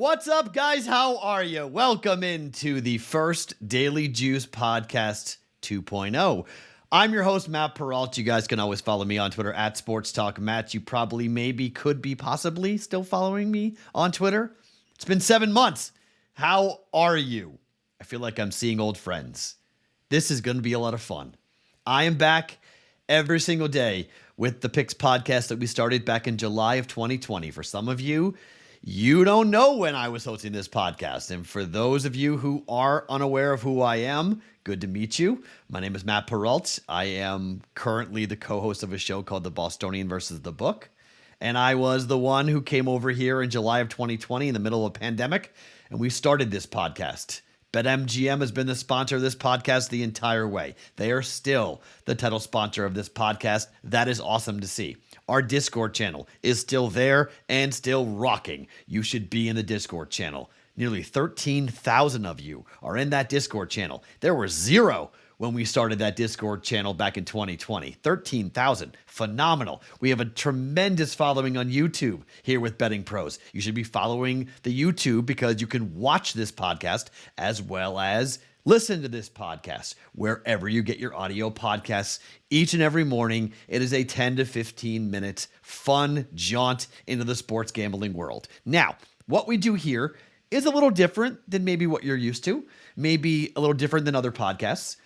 What's up, guys? How are you? Welcome into the first Daily Juice Podcast 2.0. I'm your host, Matt Perrault. You guys can always follow me on Twitter at Sports Talk Matt. You probably, maybe, could be, possibly still following me on Twitter. It's been 7 months. How are you? I feel like I'm seeing old friends. This is going to be a lot of fun. I am back every single day with the Picks podcast that we started back in July of 2020. For some of you, you don't know when I was hosting this podcast. And for those of you who are unaware of who I am, good to meet you. My name is Matt Perrault. I am currently the co-host of a show called The Bostonian versus the Book. And I was the one who came over here in July of 2020 in the middle of a pandemic, and we started this podcast. BetMGM has been the sponsor of this podcast the entire way. They are still the title sponsor of this podcast. That is awesome to see. Our Discord channel is still there and still rocking. You should be in the Discord channel. Nearly 13,000 of you are in that Discord channel. There were 0 when we started that Discord channel back in 2020. 13,000. Phenomenal. We have a tremendous following on YouTube here with BettingPros. You should be following the YouTube because you can watch this podcast as well as listen to this podcast wherever you get your audio podcasts each and every morning. It is a 10 to 15 minute fun jaunt into the sports gambling world. Now, what we do here is a little different than maybe what you're used to, maybe a little different than other podcasts.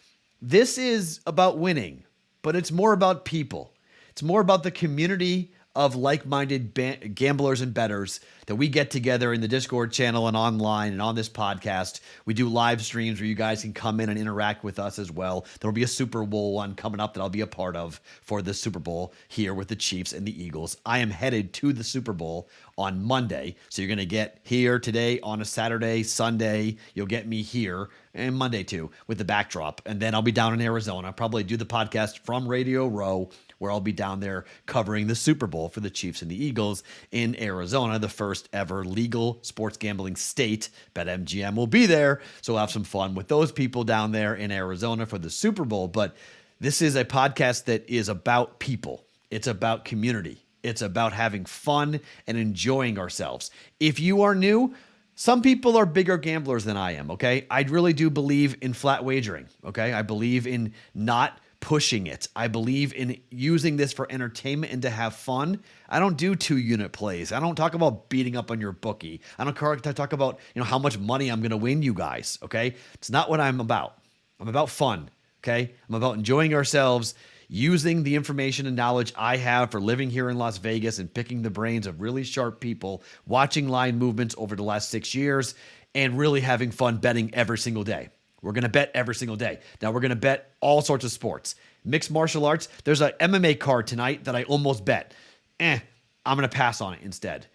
This is about winning, but it's more about people. It's more about the community of like-minded gamblers and bettors that we get together in the Discord channel and online and on this podcast. We do live streams where you guys can come in and interact with us as well. There will be a Super Bowl one coming up that I'll be a part of for the Super Bowl here with the Chiefs and the Eagles. I am headed to the Super Bowl on Monday, so you're going to get here today on a Saturday, Sunday. You'll get me here, and Monday too, with the backdrop. And then I'll be down in Arizona. I'll probably do the podcast from Radio Row, where I'll be down there covering the Super Bowl for the Chiefs and the Eagles in Arizona, the first ever legal sports gambling state. BetMGM will be there, so we'll have some fun with those people down there in Arizona for the Super Bowl. But this is a podcast that is about people. It's about community. It's about having fun and enjoying ourselves. If you are new, some people are bigger gamblers than I am, okay? I really do believe in flat wagering, okay? I believe in not pushing it. I believe in using this for entertainment and to have fun. I don't do 2-unit plays. I don't talk about beating up on your bookie. I don't talk about, how much money I'm going to win you guys, okay? It's not what I'm about. I'm about fun, okay? I'm about enjoying ourselves, using the information and knowledge I have for living here in Las Vegas and picking the brains of really sharp people, watching line movements over the last 6 years, and really having fun betting every single day. We're going to bet every single day. Now, we're going to bet all sorts of sports. Mixed martial arts. There's an MMA card tonight that I almost bet. I'm going to pass on it instead.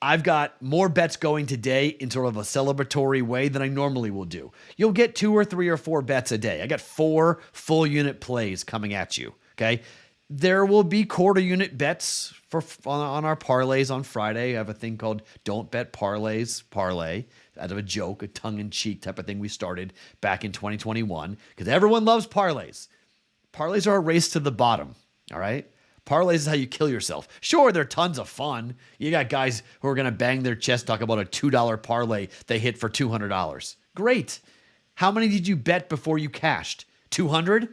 I've got more bets going today in sort of a celebratory way than I normally will do. You'll get 2 or 3 or 4 bets a day. I got 4 full unit plays coming at you, okay? There will be quarter unit bets on our parlays on Friday. I have a thing called Don't Bet Parlays, parlay, out of a joke, a tongue-in-cheek type of thing we started back in 2021 because everyone loves parlays. Parlays are a race to the bottom, all right? Parlays is how you kill yourself. Sure, they're tons of fun. You got guys who are going to bang their chest, talk about a $2 parlay they hit for $200. Great. How many did you bet before you cashed? 200?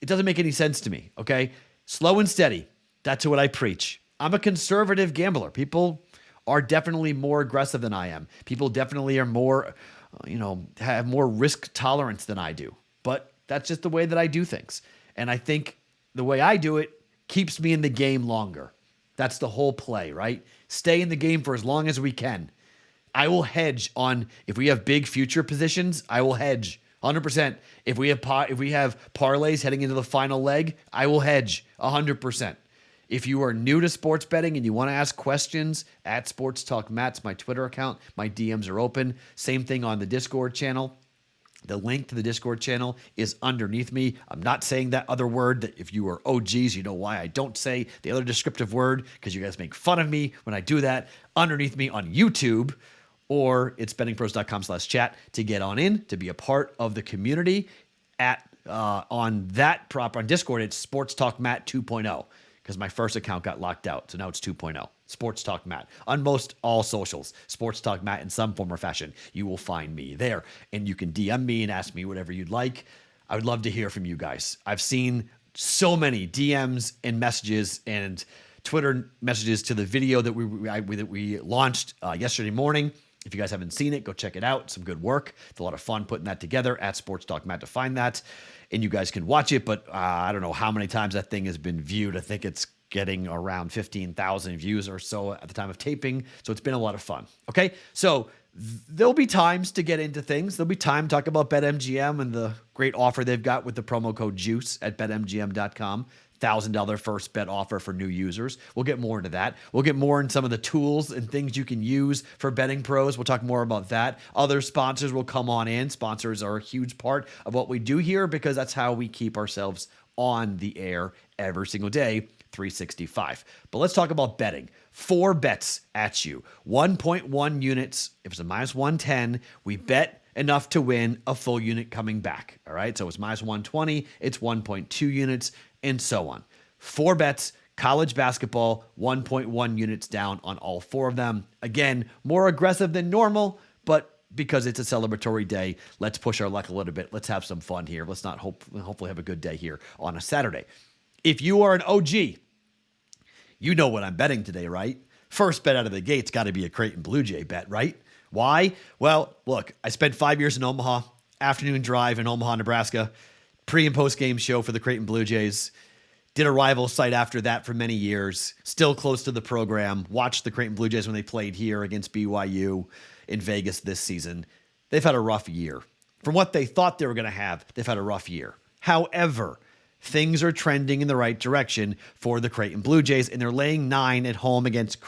It doesn't make any sense to me, okay? Slow and steady. That's what I preach. I'm a conservative gambler. People are definitely more aggressive than I am. People definitely are more, have more risk tolerance than I do. But that's just the way that I do things. And I think the way I do it keeps me in the game longer. That's the whole play, right? Stay in the game for as long as we can. I will hedge on, if we have big future positions, I will hedge 100%. If we have parlays heading into the final leg, I will hedge 100%. If you are new to sports betting and you want to ask questions, at Sports Talk Matt's my Twitter account. My DMs are open. Same thing on the Discord channel. The link to the Discord channel is underneath me. I'm not saying that other word that if you are OGs, you know why I don't say the other descriptive word, because you guys make fun of me when I do that. Underneath me on YouTube, or it's bettingpros.com/chat to get on in, to be a part of the community. On Discord, it's Sports Talk Matt 2.0, because my first account got locked out. So now it's 2.0. Sports Talk Matt. On most all socials, Sports Talk Matt in some form or fashion. You will find me there. And you can DM me and ask me whatever you'd like. I would love to hear from you guys. I've seen so many DMs and messages and Twitter messages to the video that we launched yesterday morning. If you guys haven't seen it, go check it out. Some good work. It's a lot of fun putting that together at Sports Talk Matt to find that. And you guys can watch it, but I don't know how many times that thing has been viewed. I think it's getting around 15,000 views or so at the time of taping. So it's been a lot of fun. Okay, so there'll be times to get into things. There'll be time to talk about BetMGM and the great offer they've got with the promo code JUICE at betmgm.com. $1,000 first bet offer for new users. We'll get more into that. We'll get more in some of the tools and things you can use for BettingPros. We'll talk more about that. Other sponsors will come on in. Sponsors are a huge part of what we do here because that's how we keep ourselves on the air every single day, 365. But let's talk about betting. 4 bets at you. 1.1 units. If it's a minus 110, we bet enough to win a full unit coming back. All right. So it's minus 120. It's 1.2 units and so on. 4 bets, college basketball, 1.1 units down on all 4 of them. Again, more aggressive than normal, but because it's a celebratory day, let's push our luck a little bit. Let's have some fun here. Let's not hopefully have a good day here on a Saturday. If you are an OG, you know what I'm betting today, right? First bet out of the gate's got to be a Creighton Blue Jay bet, right? Why? Well, look, I spent 5 years in Omaha, afternoon drive in Omaha, Nebraska, pre and post game show for the Creighton Blue Jays. Did a rival site after that for many years. Still close to the program. Watched the Creighton Blue Jays when they played here against BYU in Vegas this season. They've had a rough year. From what they thought they were going to have, they've had a rough year. However, things are trending in the right direction for the Creighton Blue Jays, and they're laying 9 at home against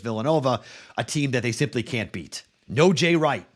Villanova, a team that they simply can't beat. No Jay Wright.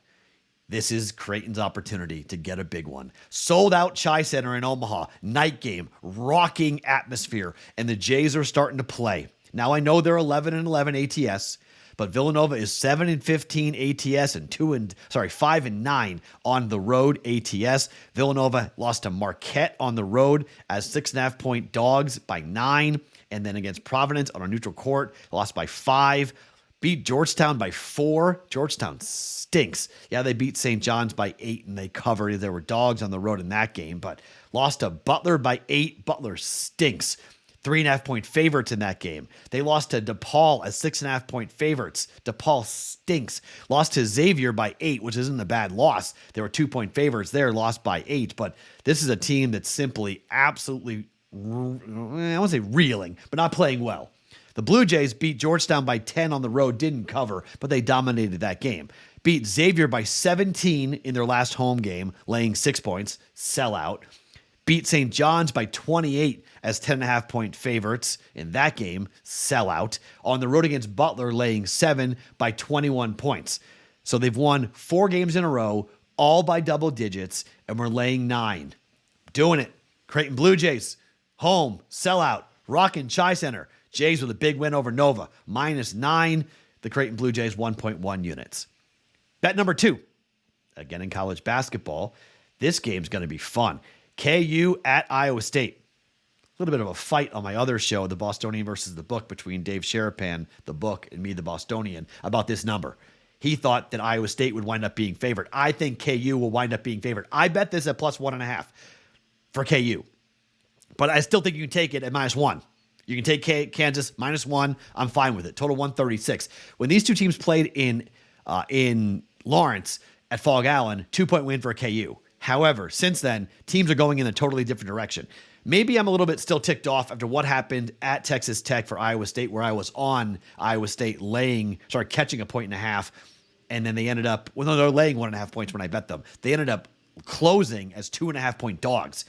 This is Creighton's opportunity to get a big one. Sold out Chi Center in Omaha. Night game, rocking atmosphere, and the Jays are starting to play. Now I know they're 11-11 ATS, but Villanova is 7-15 ATS and 5-9 on the road ATS. Villanova lost to Marquette on the road as 6.5-point dogs by 9, and then against Providence on a neutral court, lost by 5. Beat Georgetown by 4. Georgetown stinks. Yeah, they beat St. John's by 8 and they covered. There were dogs on the road in that game, but lost to Butler by 8. Butler stinks. 3.5-point favorites in that game. They lost to DePaul as 6.5-point favorites. DePaul stinks. Lost to Xavier by 8, which isn't a bad loss. There were 2-point favorites there, lost by 8, but this is a team that's simply absolutely, I won't say reeling, but not playing well. The Blue Jays beat Georgetown by 10 on the road, didn't cover, but they dominated that game. Beat Xavier by 17 in their last home game, laying 6 points, sellout. Beat St. John's by 28 as 10.5-point favorites in that game, sellout. On the road against Butler, laying 7 by 21 points. So they've won 4 games in a row, all by double digits, and we're laying 9. Doing it. Creighton Blue Jays, home, sellout, rockin' Chi Center. Jays with a big win over Nova, -9. The Creighton Blue Jays, 1.1 units. Bet number 2, again in college basketball. This game's going to be fun. KU at Iowa State. A little bit of a fight on my other show, The Bostonian versus the Book, between Dave Sherapan, the Book, and me, the Bostonian, about this number. He thought that Iowa State would wind up being favored. I think KU will wind up being favored. I bet this at +1.5 for KU. But I still think you can take it at -1. You can take Kansas -1. I'm fine with it. Total 136. When these two teams played in Lawrence at Fog Allen, 2-point win for KU. However, since then, teams are going in a totally different direction. Maybe I'm a little bit still ticked off after what happened at Texas Tech for Iowa State, where I was on Iowa State catching 1.5, and then they ended up, they're laying 1.5 points when I bet them. They ended up closing as 2.5-point dogs.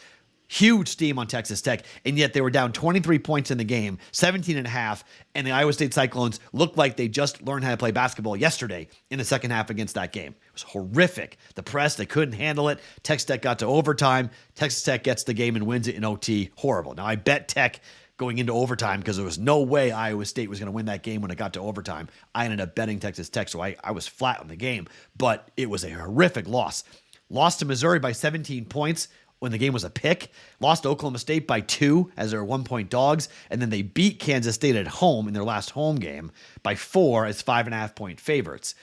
Huge steam on Texas Tech, and yet they were down 23 points in the game, 17.5, and the Iowa State Cyclones looked like they just learned how to play basketball yesterday in the second half against that game. It was horrific. The press, they couldn't handle it. Texas Tech got to overtime. Texas Tech gets the game and wins it in OT. Horrible. Now, I bet Tech going into overtime because there was no way Iowa State was going to win that game when it got to overtime. I ended up betting Texas Tech, so I was flat on the game, but it was a horrific loss. Lost to Missouri by 17 points. when the game was a pick, lost to Oklahoma State by 2 as their 1-point dogs, and then they beat Kansas State at home in their last home game by 4 as 5.5-point favorites.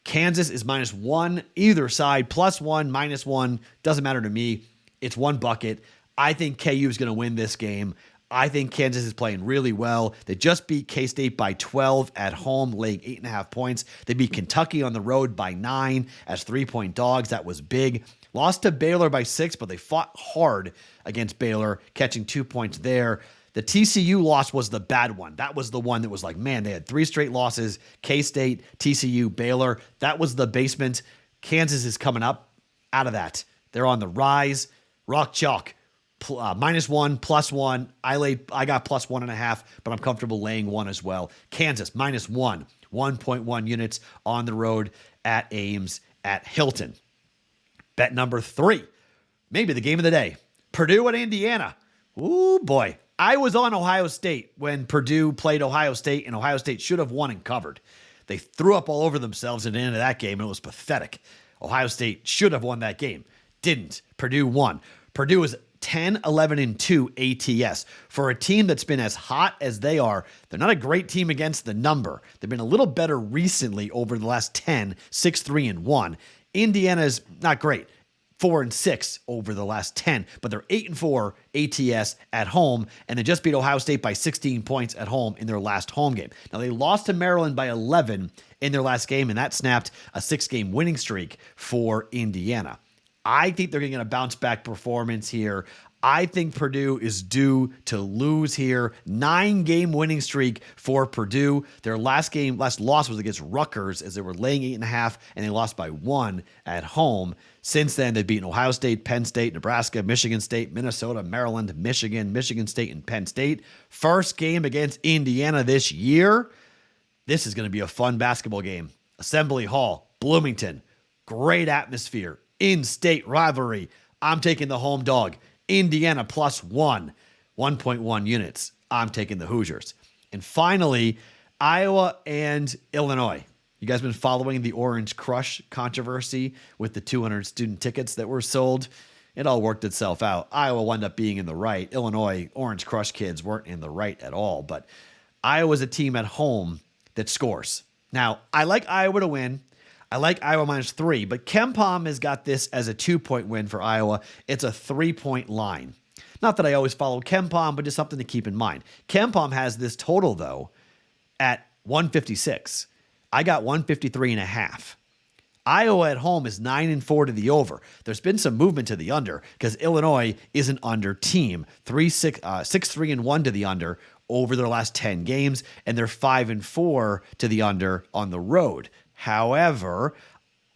Kansas is -1 either side, +1, -1, doesn't matter to me. It's one bucket. I think KU is going to win this game. I think Kansas is playing really well. They just beat K-State by 12 at home, laying 8.5 points. They beat Kentucky on the road by 9 as 3-point dogs. That was big. Lost to Baylor by 6, but they fought hard against Baylor, catching 2 points there. The TCU loss was the bad one. That was the one that was like, man, they had 3 straight losses. K-State, TCU, Baylor. That was the basement. Kansas is coming up out of that. They're on the rise. Rock chalk. -1, +1. I got +1.5, but I'm comfortable laying 1 as well. Kansas, -1, 1.1 units on the road at Ames at Hilton. Bet number 3, maybe the game of the day. Purdue at Indiana. Ooh, boy. I was on Ohio State when Purdue played Ohio State, and Ohio State should have won and covered. They threw up all over themselves at the end of that game, and it was pathetic. Ohio State should have won that game. Didn't. Purdue won. Purdue is 10-11-2 ATS. For a team that's been as hot as they are, they're not a great team against the number. They've been a little better recently over the last 10, 6-3-1. Indiana's not great. 4-6 over the last 10, but they're 8-4 ATS at home, and they just beat Ohio State by 16 points at home in their last home game. Now, they lost to Maryland by 11 in their last game, and that snapped a 6-game winning streak for Indiana. I think they're going to get a bounce-back performance here. I think Purdue is due to lose here. 9-game winning streak for Purdue. Their last loss was against Rutgers as they were laying 8.5, and they lost by 1 at home. Since then, they've beaten Ohio State, Penn State, Nebraska, Michigan State, Minnesota, Maryland, Michigan State, and Penn State. First game against Indiana this year. This is going to be a fun basketball game. Assembly Hall, Bloomington. Great atmosphere. In-state rivalry. I'm taking the home dog. Indiana +1, 1.1 units. I'm taking the Hoosiers. And finally, Iowa and Illinois. You guys been following the Orange Crush controversy with the 200 student tickets that were sold? It all worked itself out. Iowa wound up being in the right. Illinois, Orange Crush kids weren't in the right at all. But Iowa's a team at home that scores. Now, I like Iowa to win. I like Iowa -3, but KenPom has got this as a 2-point win for Iowa. It's a 3-point line. Not that I always follow KenPom, but just something to keep in mind. KenPom has this total, though, at 156. I got 153.5. Iowa at home is 9-4 to the over. There's been some movement to the under because Illinois is an under team. 6-3-1 to the under over their last 10 games, and they're 5-4 to the under on the road. However,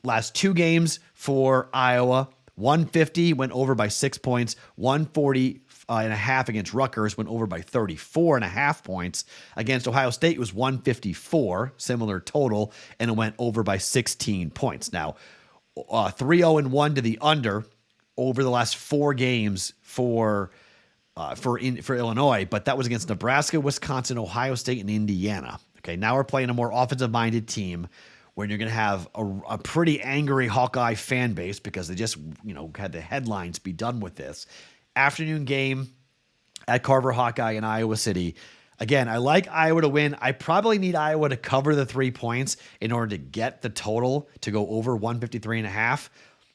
last 2 games for Iowa, 150 went over by 6 points, 140.5 against Rutgers went over by 34.5 points. Against Ohio State, it was 154, similar total, and it went over by 16 points. Now, 3-0-1 to the under over the last 4 games for Illinois, but that was against Nebraska, Wisconsin, Ohio State, and Indiana. Okay, now we're playing a more offensive-minded team, when you're going to have a pretty angry Hawkeye fan base because they just, had the headlines be done with this. Afternoon game at Carver Hawkeye in Iowa City. Again, I like Iowa to win. I probably need Iowa to cover the 3 points in order to get the total to go over 153.5.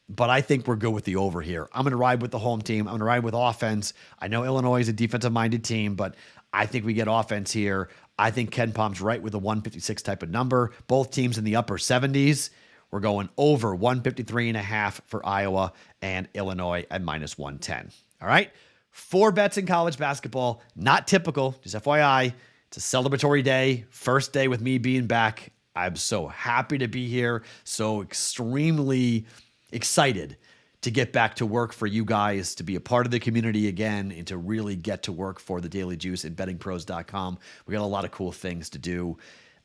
But I think we're good with the over here. I'm going to ride with the home team. I'm going to ride with offense. I know Illinois is a defensive-minded team, but I think we get offense here. I think KenPom's right with a 156 type of number. Both teams in the upper 70s. We're going over 153.5 for Iowa and Illinois at -110. All right. 4 bets in college basketball. Not typical. Just FYI. It's a celebratory day. First day with me being back. I'm so happy to be here. So extremely excited to get back to work for you guys, to be a part of the community again, and to really get to work for the Daily Juice at BettingPros.com. We got a lot of cool things to do.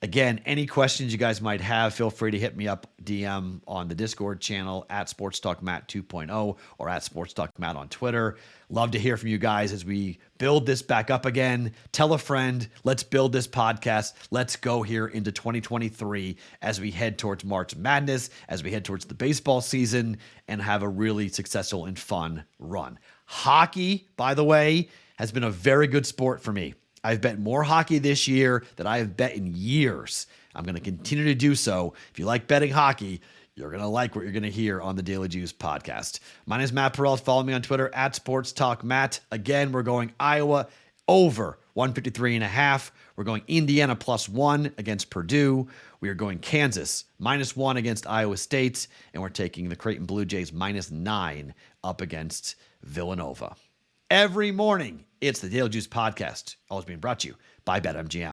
Again, any questions you guys might have, feel free to hit me up DM on the Discord channel at Sports Talk Matt 2.0 or at Sports Talk Matt on Twitter. Love to hear from you guys as we build this back up again. Tell a friend. Let's build this podcast. Let's go here into 2023 as we head towards March Madness, as we head towards the baseball season, and have a really successful and fun run. Hockey, by the way, has been a very good sport for me. I've bet more hockey this year than I have bet in years. I'm going to continue to do so. If you like betting hockey, you're going to like what you're going to hear on the Daily Juice podcast. My name is Matt Perrault. Follow me on Twitter at Sports Talk Matt. Again, we're going Iowa over 153.5. We're going Indiana +1 against Purdue. We are going Kansas -1 against Iowa State. And we're taking the Creighton Blue Jays -9 up against Villanova. Every morning, it's the Daily Juice podcast, always being brought to you by BetMGM.